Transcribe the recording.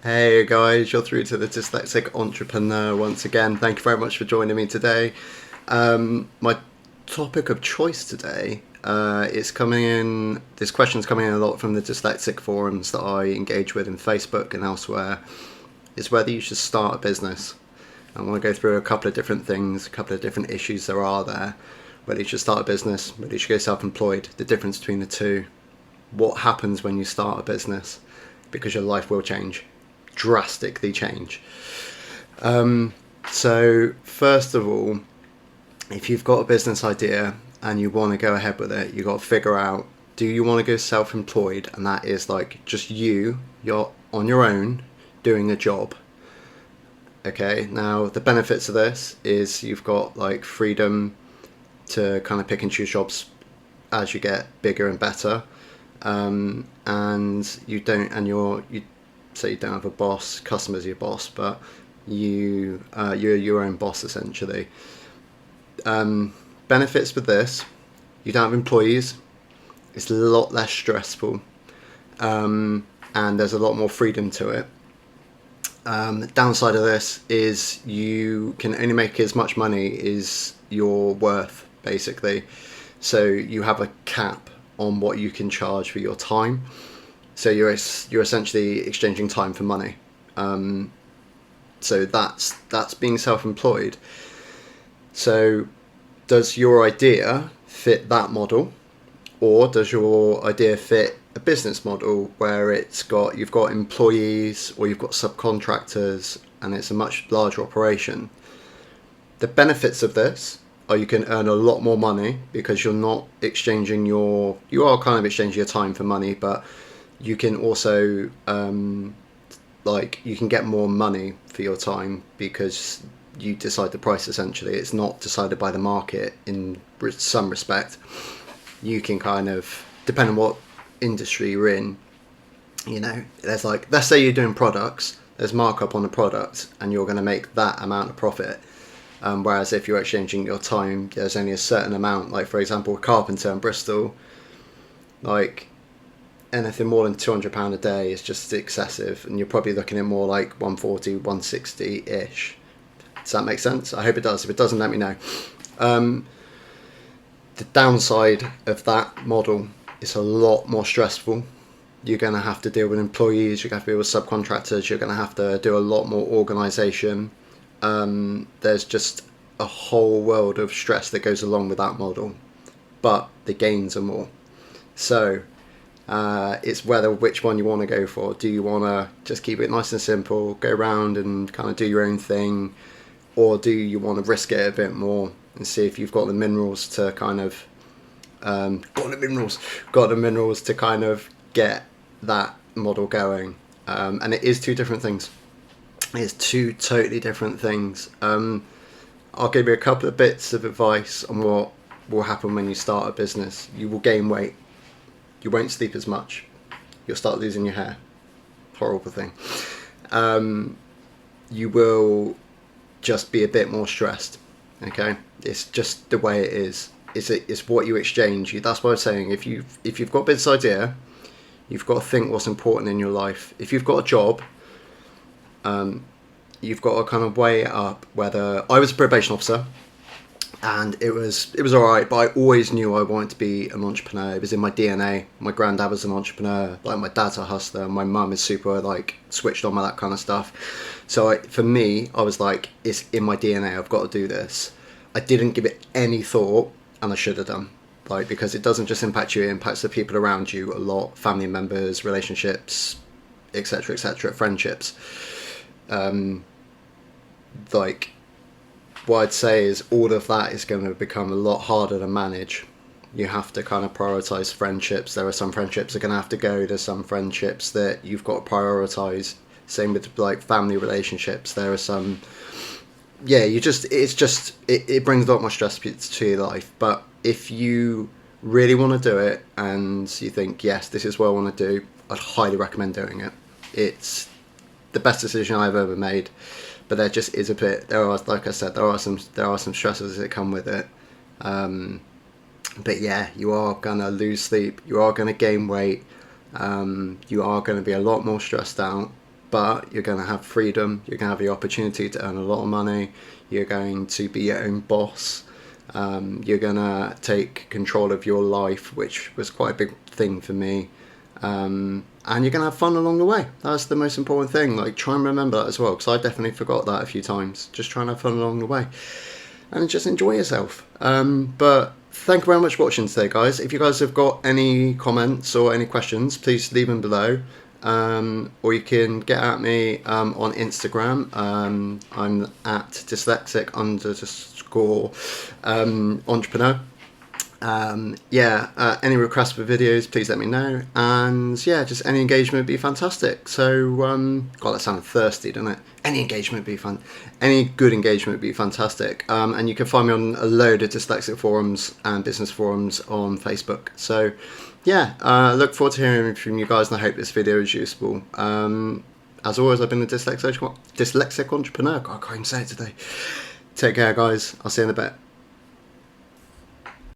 Hey guys, you're through to the Dyslexic Entrepreneur once again. Thank you very much for joining me today. My topic of choice today is coming in. This question's coming in a lot from the dyslexic forums that I engage with in Facebook and elsewhere. Is whether you should start a business. I want to go through a couple of different things, a couple of different issues there are there. Whether you should start a business, whether you should go self-employed, the difference between the two, what happens when you start a business, because your life will change. Drastically change. So first of all, if you've got a business idea and you want to go ahead with it, you've got to figure out, do you want to go self-employed? And that is like just you're on your own doing a job. Okay, now the benefits of this is you've got like freedom to kind of pick and choose jobs as you get bigger and better. And you don't, and you say you don't have a boss, customer's your boss, but you're your own boss essentially. Benefits with this, you don't have employees, it's a lot less stressful, and there's a lot more freedom to it. Downside of this is you can only make as much money as you're worth, basically. So you have a cap on what you can charge for your time. So you're essentially exchanging time for money. So that's being self-employed. So does your idea fit that model, or does your idea fit a business model where you've got employees or you've got subcontractors and it's a much larger operation? The benefits of this are you can earn a lot more money because you're not exchanging you are kind of exchanging your time for money, but you can also you can get more money for your time because you decide the price. Essentially, it's not decided by the market in some respect. You can kind of, depending on what industry you're in, there's like, let's say you're doing products, there's markup on the product and you're going to make that amount of profit. Whereas if you're exchanging your time, there's only a certain amount. Like for example, a carpenter in Bristol, like anything more than £200 a day is just excessive, and you're probably looking at more like 140, 160-ish. Does that make sense? I hope it does. If it doesn't, let me know. The downside of that model is a lot more stressful. You're going to have to deal with employees, you're going to have to deal with subcontractors, you're going to have to do a lot more organisation. There's just a whole world of stress that goes along with that model, but the gains are more. So it's which one you want to go for. Do you want to just keep it nice and simple, go around and kind of do your own thing, or do you want to risk it a bit more and see if you've got the minerals to kind of got the minerals to kind of get that model going? And it is two different things. It's two totally different things. I'll give you a couple of bits of advice on what will happen when you start a business. You will gain weight. You won't sleep as much. You'll start losing your hair. Horrible thing. You will just be a bit more stressed. Okay, it's just the way it is. It's what you exchange. That's what I'm saying. If you've got a business idea, you've got to think what's important in your life. If you've got a job, you've got to kind of weigh it up. Whether I was a probation officer, and it was alright, but I always knew I wanted to be an entrepreneur. It was in my DNA. My granddad was an entrepreneur. Like my dad's a hustler. My mum is super like switched on with that kind of stuff. So for me, I was like, it's in my DNA. I've got to do this. I didn't give it any thought, and I should have done. Like, because it doesn't just impact you; it impacts the people around you a lot. Family members, relationships, etc., friendships. Like, what I'd say is all of that is going to become a lot harder to manage. You have to kind of prioritize friendships. There are some friendships that are going to have to go. There's some friendships that you've got to prioritize. Same with like family relationships. There are some, it brings a lot more stress to your life. But if you really want to do it and you think, yes, this is what I want to do, I'd highly recommend doing it. It's the best decision I've ever made. But there just is a bit. Like I said, there are some stresses that come with it. But yeah, you are gonna lose sleep. You are gonna gain weight. You are gonna be a lot more stressed out. but you're going to have freedom, you're going to have the opportunity to earn a lot of money, you're going to be your own boss, you're going to take control of your life, which was quite a big thing for me, and you're going to have fun along the way. That's the most important thing. Like, try and remember that as well, because I definitely forgot that a few times. Just try and have fun along the way and just enjoy yourself. But thank you very much for watching today, guys. If you guys have got any comments or any questions, please leave them below. Or you can get at me on Instagram. I'm at Dyslexic_entrepreneur. Any requests for videos, please let me know. And yeah, just any engagement would be fantastic. So, God, that sounded thirsty, doesn't it? Any engagement would be fun. Any good engagement would be fantastic. And you can find me on a load of dyslexic forums and business forums on Facebook. So, yeah, look forward to hearing from you guys, and I hope this video is useful. As always, I've been a dyslexic entrepreneur. God, I can't even say it today. Take care, guys. I'll see you in a bit.